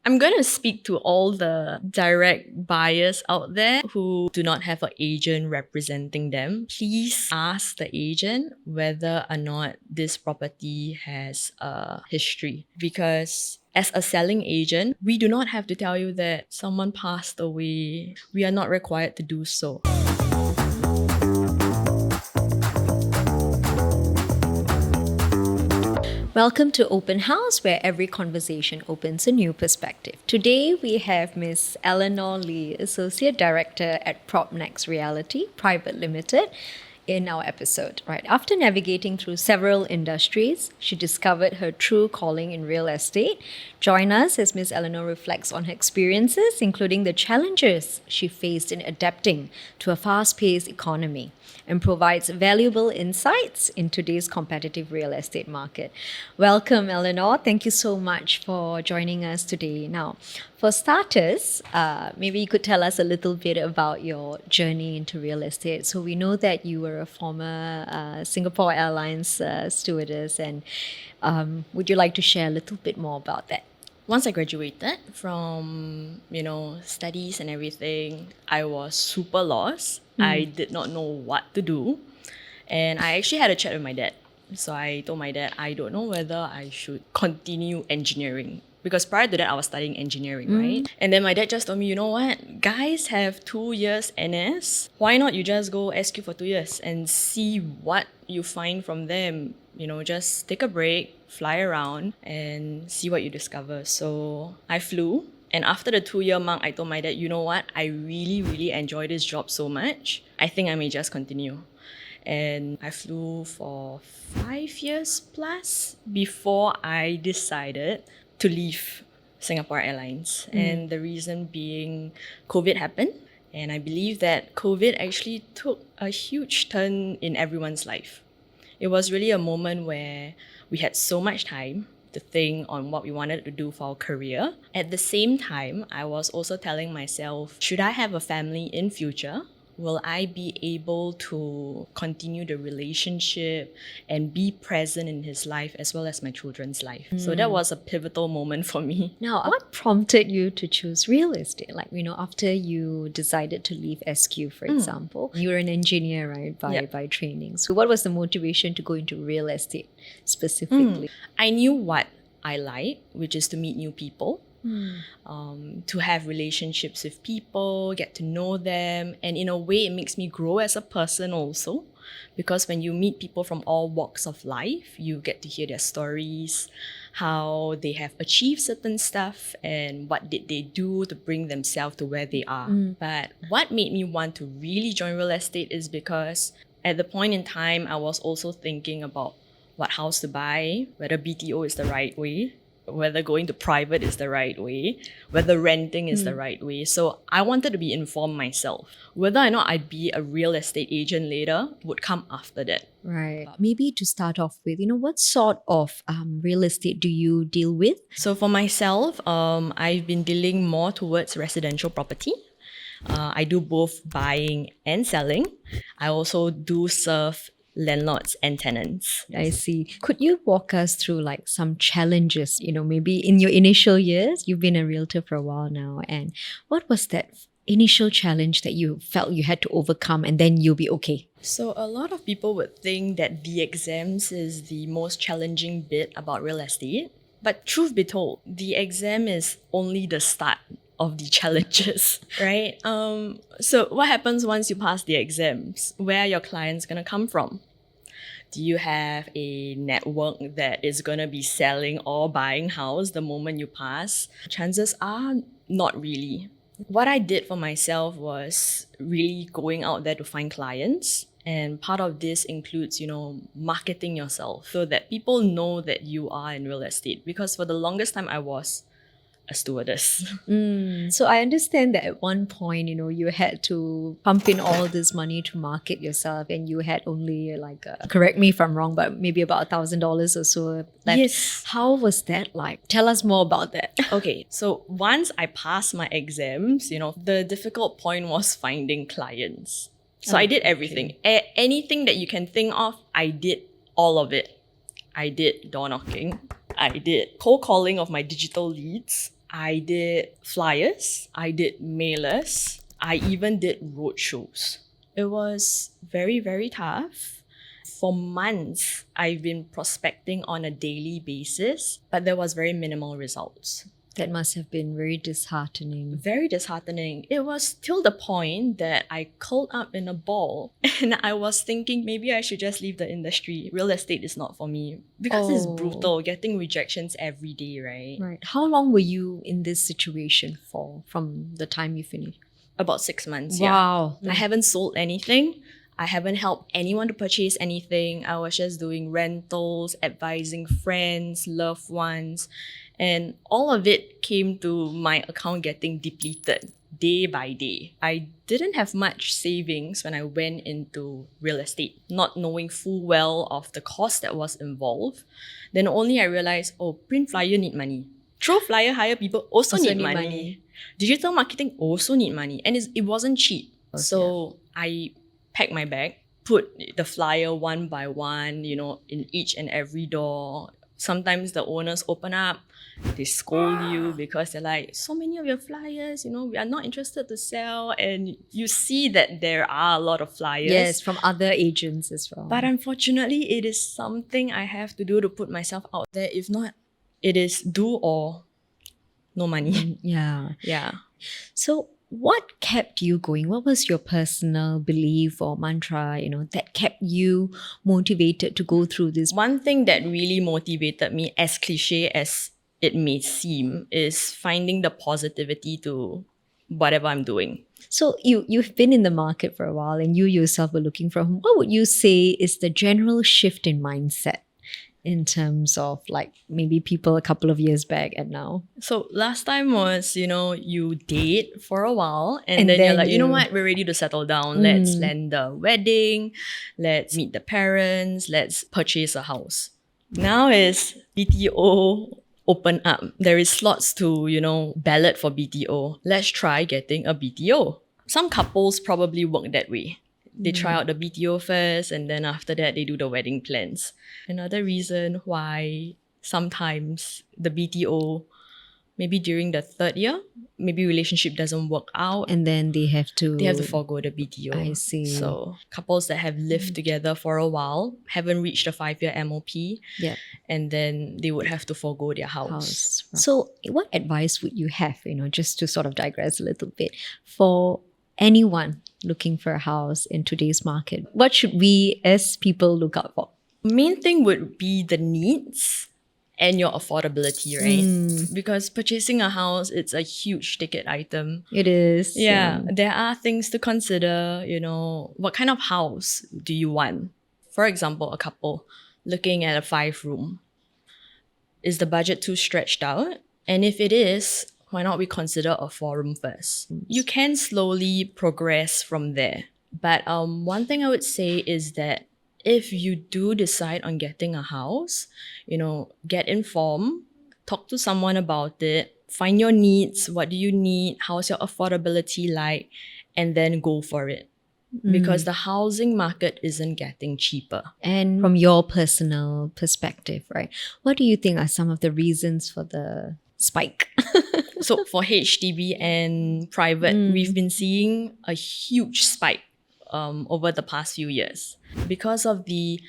I'm going to speak to all the direct buyers out there who do not have an agent representing them. Please ask the agent whether or not this property has a history. Because as a selling agent, we do not have to tell you that someone passed away. We are not required to do so. Welcome to OpenHaus, where every conversation opens a new perspective. Today, we have Ms. Eleanor Lee, Associate Director at PropNex Realty, Private Limited, in our episode. Right. After navigating through several industries, she discovered her true calling in real estate. Join us as Ms. Eleanor reflects on her experiences, including the challenges she faced in adapting to a fast-paced economy, and provides valuable insights in today's competitive real estate market. Welcome, Eleanor. Thank you so much for joining us today. Now, for starters, maybe you could tell us a little bit about your journey into real estate. So we know that you were a former Singapore Airlines stewardess, and would you like to share a little bit more about that? Once I graduated from, studies and everything, I was super lost. I did not know what to do. And I actually had a chat with my dad. So I told my dad, I don't know whether I should continue engineering. Because prior to that, I was studying engineering, right? And then my dad just told me, you know what? Guys have 2 years NS. Why not you just go SQ for 2 years and see what you find from them? Just take a break, fly around and see what you discover. So I flew. And after the 2-year mark, I told my dad, you know what? I really, really enjoy this job so much. I think I may just continue. And I flew for 5 years plus before I decided to leave Singapore Airlines. And the reason being COVID happened. And I believe that COVID actually took a huge turn in everyone's life. It was really a moment where we had so much time to think on what we wanted to do for our career. At the same time, I was also telling myself, should I have a family in future? Will I be able to continue the relationship and be present in his life as well as my children's life? So that was a pivotal moment for me. Now, what prompted you to choose real estate? After you decided to leave SQ, for example, you were an engineer, right, by training. So what was the motivation to go into real estate specifically? I knew what I like, which is to meet new people. To have relationships with people, get to know them, and in a way it makes me grow as a person also, because when you meet people from all walks of life, you get to hear their stories, how they have achieved certain stuff and what did they do to bring themselves to where they are. But what made me want to really join real estate is because at the point in time I was also thinking about what house to buy, whether BTO is the right way, whether going to private is the right way, whether renting is the right way. So I wanted to be informed myself. Whether or not I'd be a real estate agent later would come after that. Right. Maybe to start off with, what sort of real estate do you deal with? So for myself, I've been dealing more towards residential property. I do both buying and selling. I also do serve landlords and tenants. I see. Could you walk us through some challenges, maybe in your initial years? You've been a realtor for a while now. And what was that initial challenge that you felt you had to overcome and then you'll be okay? So a lot of people would think that the exams is the most challenging bit about real estate. But truth be told, the exam is only the start of the challenges, right? So what happens once you pass the exams? Where are your clients going to come from? Do you have a network that is going to be selling or buying house the moment you pass? Chances are not really. What I did for myself was really going out there to find clients. And part of this includes, marketing yourself so that people know that you are in real estate. Because for the longest time, I was a stewardess. So I understand that at one point, you had to pump in all this money to market yourself, and you had only correct me if I'm wrong, but maybe about $1,000 or so left. Yes. How was that like? Tell us more about that. Okay, so once I passed my exams, the difficult point was finding clients. So I did everything. Anything that you can think of, I did all of it. I did door knocking. I did cold calling of my digital leads. I did flyers, I did mailers, I even did roadshows. It was very, very tough. For months, I've been prospecting on a daily basis, but there was very minimal results. That must have been very disheartening. Very disheartening. It was till the point that I curled up in a ball and I was thinking maybe I should just leave the industry. Real estate is not for me because it's brutal, getting rejections every day, right? Right. How long were you in this situation for from the time you finished? About 6 months, Wow. yeah. I haven't sold anything. I haven't helped anyone to purchase anything. I was just doing rentals, advising friends, loved ones. And all of it came to my account getting depleted day by day. I didn't have much savings when I went into real estate, not knowing full well of the cost that was involved. Then only I realized, print flyer need money. Throw flyer, hire people also need money. Digital marketing also need money. And it wasn't cheap. Okay. So I packed my bag, put the flyer one by one, in each and every door. Sometimes the owners open up, they scold you because they're like, so many of your flyers, we are not interested to sell. And you see that there are a lot of flyers. Yes, from other agents as well. But unfortunately, it is something I have to do to put myself out there. If not, it is do or no money. Yeah. Yeah. So what kept you going? What was your personal belief or mantra, that kept you motivated to go through this? One thing that really motivated me, as cliche as it may seem, is finding the positivity to whatever I'm doing. So you've been in the market for a while and you yourself were looking for a home. What would you say is the general shift in mindset in terms of maybe people a couple of years back and now? So last time was, you date for a while and then you're like, you know what, we're ready to settle down. Let's land the wedding. Let's meet the parents. Let's purchase a house. Now is BTO open up. There is slots to, ballot for BTO. Let's try getting a BTO. Some couples probably work that way. They try out the BTO first and then after that they do the wedding plans. Another reason why sometimes the BTO, maybe during the third year, maybe relationship doesn't work out. And then they have to forgo the BTO. I see. So couples that have lived together for a while, haven't reached a 5-year MOP, and then they would have to forgo their house. Right. So what advice would you have, just to sort of digress a little bit, for anyone looking for a house in today's market? What should we as people look out for? Main thing would be the needs and your affordability, right? Because purchasing a house, it's a huge ticket item. It is. Yeah. There are things to consider, what kind of house do you want? For example, a couple looking at a 5-room. Is the budget too stretched out? And if it is, why not we consider a 4-room first? You can slowly progress from there. But one thing I would say is that if you do decide on getting a house, get informed, talk to someone about it, find your needs, what do you need, how's your affordability like, and then go for it. Because the housing market isn't getting cheaper. And from your personal perspective, right, what do you think are some of the reasons for the spike? So for HDB and private, we've been seeing a huge spike over the past few years. Because of the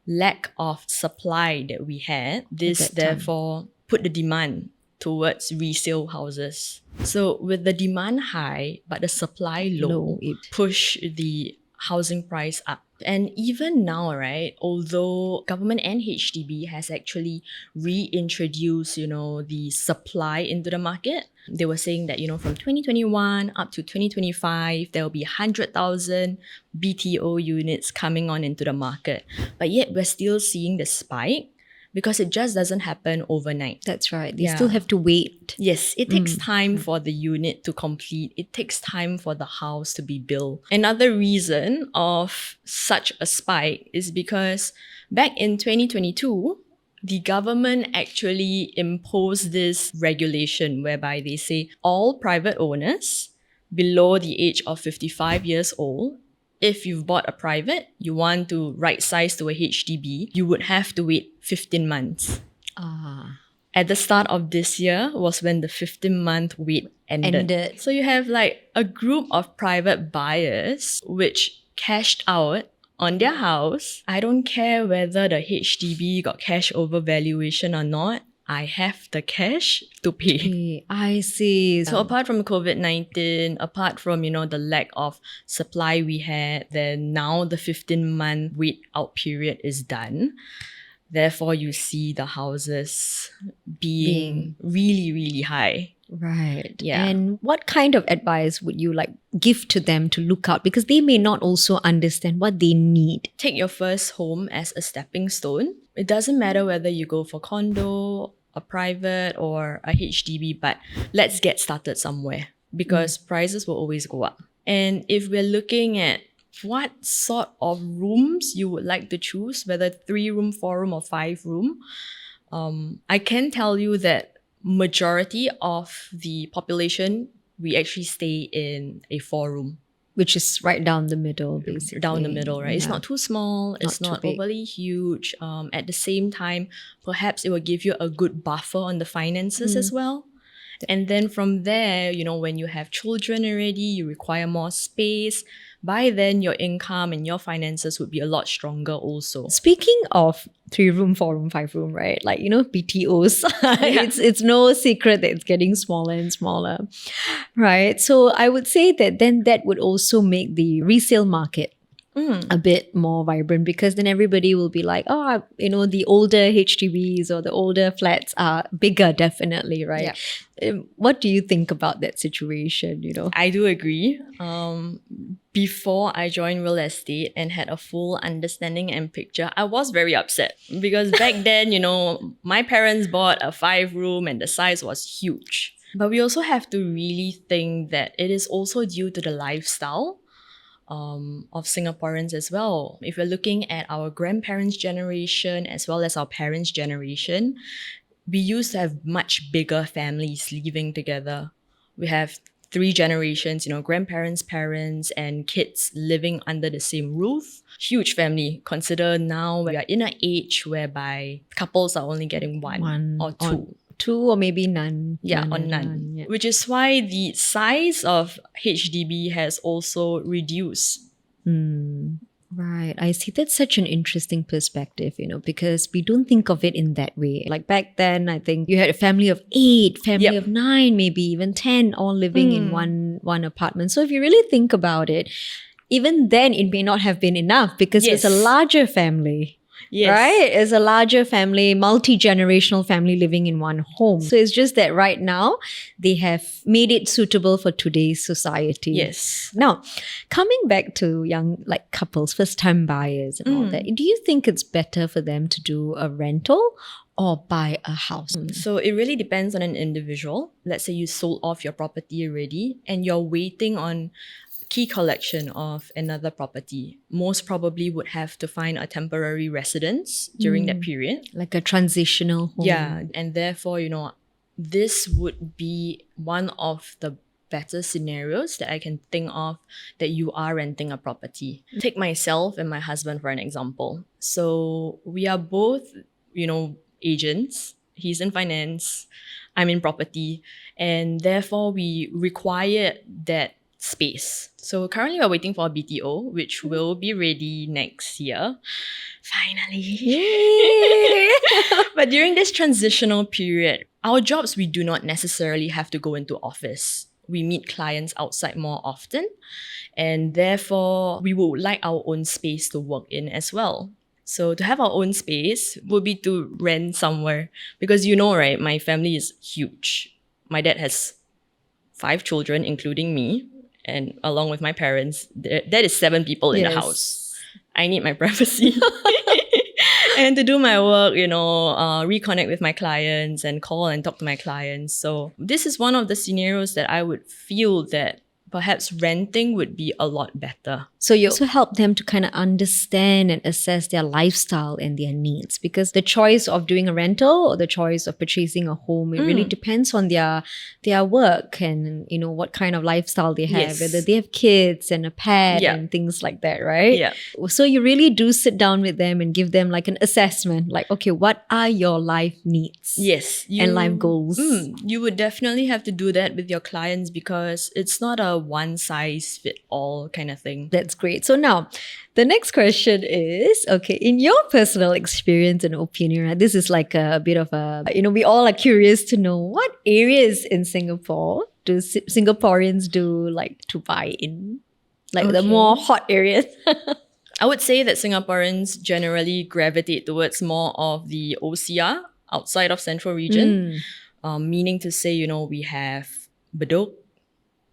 lack of supply that we had, this therefore put the demand towards resale houses. So with the demand high but the supply low, it pushed the housing price up. And even now, right, although government and HDB has actually reintroduced, the supply into the market, they were saying that, from 2021 up to 2025, there will be 100,000 BTO units coming on into the market. But yet we're still seeing the spike because it just doesn't happen overnight. That's right. They still have to wait. Yes, it takes time for the unit to complete. It takes time for the house to be built. Another reason of such a spike is because back in 2022, the government actually imposed this regulation whereby they say all private owners below the age of 55 years old, if you've bought a private, you want to right size to a HDB, you would have to wait 15 months. at the start of this year was when the 15-month wait ended. So you have like a group of private buyers which cashed out on their house. I don't care whether the HDB got cash over valuation or not. I have the cash to pay. I see. So apart from COVID-19, apart from, the lack of supply we had, then now the 15-month wait out period is done. Therefore, you see the houses being really, really high. Right. Yeah. And what kind of advice would you give to them to look out? Because they may not also understand what they need. Take your first home as a stepping stone. It doesn't matter whether you go for condo, a private, or a HDB, but let's get started somewhere because prices will always go up. And if we're looking at what sort of rooms you would like to choose, whether 3-room, 4-room, or 5-room, I can tell you that majority of the population, we actually stay in a 4-room. Which is right down the middle, basically. Down the middle, right? Yeah. It's not too small. It's not overly huge. At the same time, perhaps it will give you a good buffer on the finances as well. And then from there, when you have children already, you require more space. By then, your income and your finances would be a lot stronger also. Speaking of 3-room, 4-room, 5-room, right? BTOs, it's no secret that it's getting smaller and smaller, right? So I would say that then that would also make the resale market a bit more vibrant because then everybody will be like, the older HDBs or the older flats are bigger, definitely, right? Yeah. What do you think about that situation, I do agree. Before I joined real estate and had a full understanding and picture, I was very upset because back then, my parents bought a 5-room and the size was huge. But we also have to really think that it is also due to the lifestyle of Singaporeans as well. If we're looking at our grandparents' generation as well as our parents' generation, we used to have much bigger families living together. We have 3 generations, grandparents, parents, and kids living under the same roof. Huge family. Consider now we are in an age whereby couples are only getting one or two. Two or maybe none. Yeah, or none. Yeah. Which is why the size of HDB has also reduced. Right. I see. That's such an interesting perspective, because we don't think of it in that way. Like back then, I think you had a family of 8, family of 9, maybe even 10, all living in one apartment. So if you really think about it, even then it may not have been enough because it's a larger family. Yes. Right? It's a larger family, multi-generational family living in one home. So it's just that right now, they have made it suitable for today's society. Yes. Now, coming back to young couples, first-time buyers and all that, do you think it's better for them to do a rental or buy a house? So it really depends on an individual. Let's say you sold off your property already and you're waiting on key collection of another property. Most probably would have to find a temporary residence during that period. Like a transitional home. Yeah, and therefore, this would be one of the better scenarios that I can think of that you are renting a property. Take myself and my husband for an example. So we are both, agents. He's in finance, I'm in property, and therefore we require that space. So currently we're waiting for a BTO, which will be ready next year. Finally. But during this transitional period, our jobs, we do not necessarily have to go into office. We meet clients outside more often, and therefore we would like our own space to work in as well. So to have our own space would be to rent somewhere because right, my family is huge. My dad has 5 children, including me. And along with my parents, that is 7 people in the house. I need my privacy. And to do my work, reconnect with my clients and call and talk to my clients. So this is one of the scenarios that I would feel that perhaps renting would be a lot better. So you also help them to kind of understand and assess their lifestyle and their needs, because the choice of doing a rental or the choice of purchasing a home, it really depends on their work and, you know, what kind of lifestyle they have, Yes. whether they have kids and a pet Yeah. and things like that, right? Yeah. So you really do sit down with them and give them like an assessment, like, okay, what are your life needs? Yes. And life goals. You would definitely have to do that with your clients because it's not a one-size-fit-all kind of thing. That's great. So now, the next question is, okay, in your personal experience and opinion, right, this is like a bit of a, you know, we all are curious to know what areas in Singapore do Singaporeans do like to buy in? Like the more hot areas. I would say that Singaporeans generally gravitate towards more of the OCR, outside of Central Region, meaning to say, you know, we have Bedok,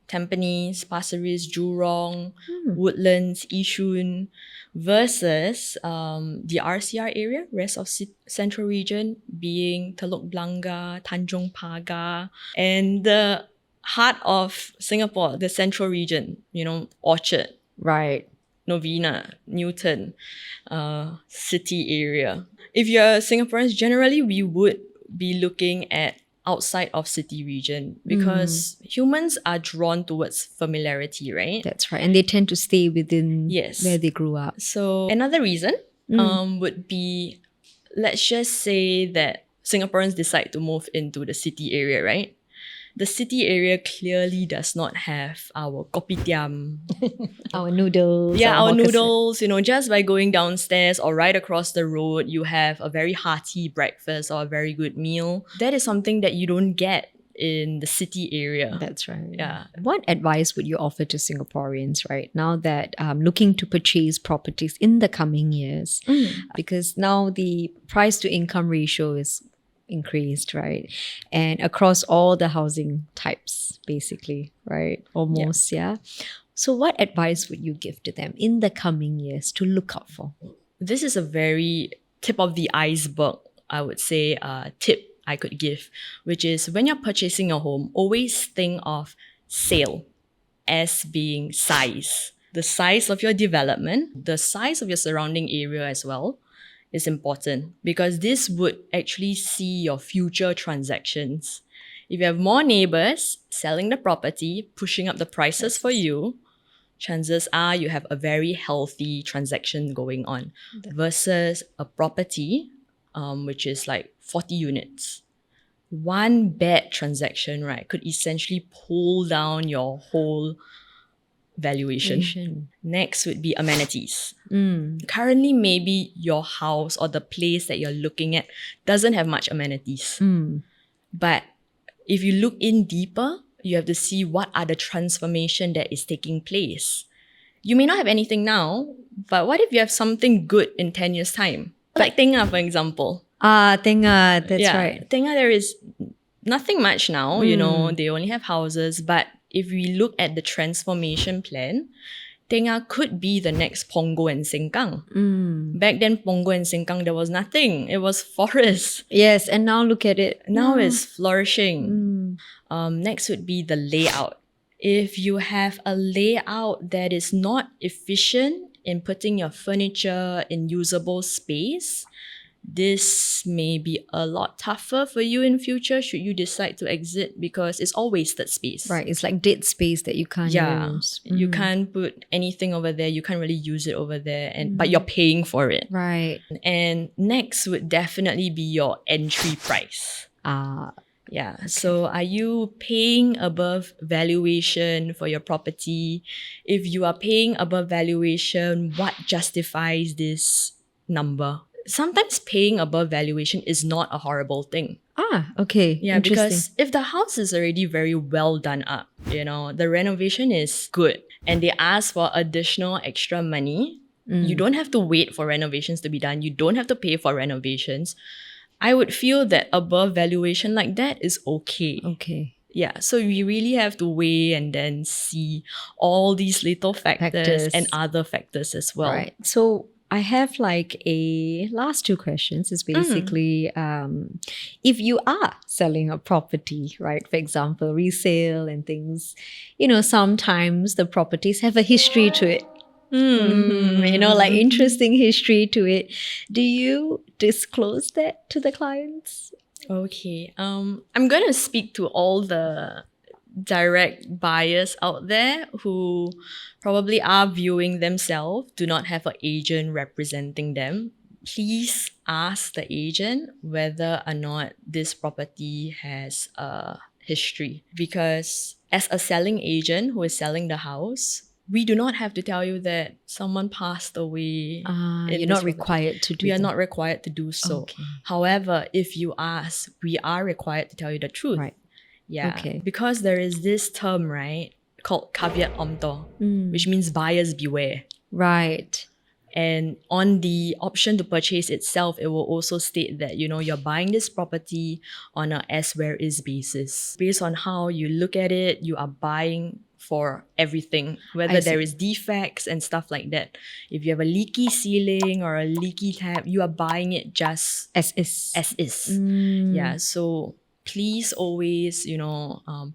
Tampines, Pasir Ris, Jurong, Woodlands, Yishun, versus the RCR area, rest of Central Region, being Telok Blangah, Tanjong Pagar, and the heart of Singapore, the Central Region, you know, Orchard, Right. Novena, Newton, city area. If you're Singaporeans, generally we would be looking at outside of city region because humans are drawn towards familiarity, right? That's right. And they tend to stay within Yes. where they grew up. So another reason would be, let's just say that Singaporeans decide to move into the city area, right? The city area clearly does not have our kopitiam. Our noodles. Yeah, our hawker noodles, you know, just by going downstairs or right across the road, you have a very hearty breakfast or a very good meal. That is something that you don't get in the city area. That's right. Yeah. What advice would you offer to Singaporeans right now that looking to purchase properties in the coming years? Because now the price to income ratio is increased, right? And across all the housing types, basically, right? Almost, yeah. So what advice would you give to them in the coming years to look out for? This is a very tip of the iceberg, I would say, tip I could give, which is when you're purchasing a home, always think of sale as being size. The size of your development, the size of your surrounding area as well is important because this would actually see your future transactions. If you have more neighbors selling the property, pushing up the prices for you, chances are you have a very healthy transaction going on versus a property which is like 40 units. One bad transaction, right, could essentially pull down your whole valuation. Next would be amenities. Currently, maybe your house or the place that you're looking at doesn't have much amenities. But if you look in deeper, you have to see what are the transformation that is taking place. You may not have anything now, but what if you have something good in 10 years' time? Like 𝙤𝙗, for example. 𝙤𝙗, that's right. 𝙤𝙗, there is nothing much now, you know, they only have houses, but if we look at the transformation plan, 𝙤𝙗 could be the next Punggol and Sengkang. Back then, Punggol and Sengkang, there was nothing. It was forest. Yes, and now look at it. Now it's flourishing. Next would be the layout. If you have a layout that is not efficient in putting your furniture in usable space, this may be a lot tougher for you in future should you decide to exit because it's all wasted space. Right, it's like dead space that you can't use. You can't put anything over there. You can't really use it over there, but you're paying for it. Right. And next would definitely be your entry price. Yeah. So are you paying above valuation for your property? If you are paying above valuation, what justifies this number? Sometimes paying above valuation is not a horrible thing. Okay. Yeah, because if the house is already very well done up, you know, the renovation is good and they ask for additional extra money, you don't have to wait for renovations to be done. You don't have to pay for renovations. I would feel that above valuation like that is okay. Okay. Yeah, so we really have to weigh and then see all these little factors and other factors as well. Right. So I have like a last two questions. It's basically if you are selling a property, right? For example, resale and things, you know, sometimes the properties have a history to it. Like interesting history to it. Do you disclose that to the clients? Okay. I'm gonna speak to all the direct buyers out there who probably are viewing themselves, do not have an agent representing them. Please ask the agent whether or not this property has a history. Because as a selling agent who is selling the house, we do not have to tell you that someone passed away. You're not required to do We are that. not required to do so. Okay. However, if you ask, we are required to tell you the truth. Right. Yeah. Okay. Because there is this term, right, called caveat emptor, which means buyers beware. Right. And on the option to purchase itself, it will also state that, you're buying this property on a as where is basis. Based on how you look at it, you are buying for everything, whether there is defects and stuff like that. If you have a leaky ceiling or a leaky tap, you are buying it just As is. as is. Yeah, so please always,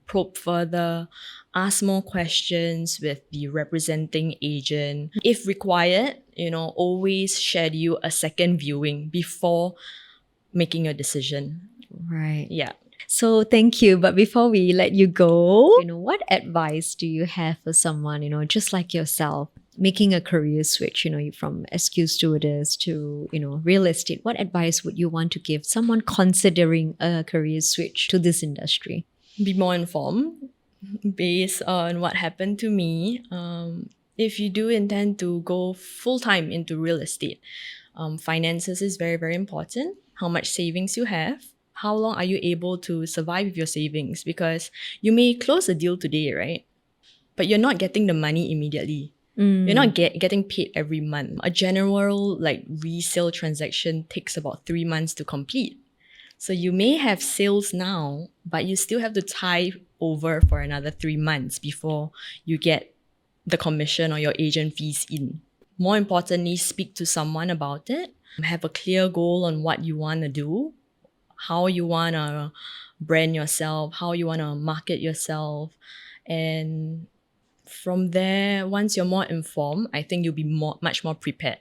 probe further, ask more questions with the representing agent. If required, always schedule a second viewing before making a decision. Right. Yeah. So thank you. But before we let you go, what advice do you have for someone, just like yourself, making a career switch, from SQ stewardess to, real estate? What advice would you want to give someone considering a career switch to this industry? Be more informed based on what happened to me. If you do intend to go full-time into real estate, finances is very, very important. How much savings you have. How long are you able to survive with your savings? Because you may close a deal today, right? But you're not getting the money immediately. You're not getting paid every month. A general resale transaction takes about 3 months to complete. So you may have sales now, but you still have to tie over for another 3 months before you get the commission or your agent fees in. More importantly, speak to someone about it. Have a clear goal on what you want to do, how you want to brand yourself, how you want to market yourself. And from there, once you're more informed, I think you'll be much more prepared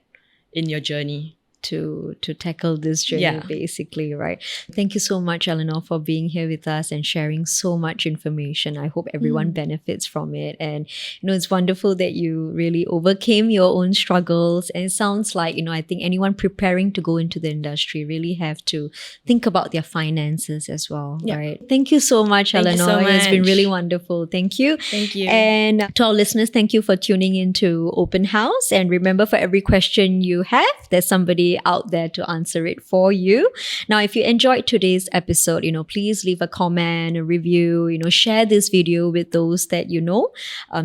in your journey. To tackle this journey, basically, right? Thank you so much, Eleanor, for being here with us and sharing so much information. I hope everyone benefits from it. And, it's wonderful that you really overcame your own struggles. And it sounds like, I think anyone preparing to go into the industry really have to think about their finances as well, right? Thank you so much, Eleanor. Thank you so much. It's been really wonderful. Thank you. Thank you. And to our listeners, thank you for tuning into Open House. And remember, for every question you have, there's somebody out there to answer it for you. Now, if you enjoyed today's episode, please leave a comment, a review, share this video with those that you know,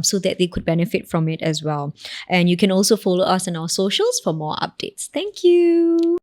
so that they could benefit from it as well. And you can also follow us on our socials for more updates. Thank you.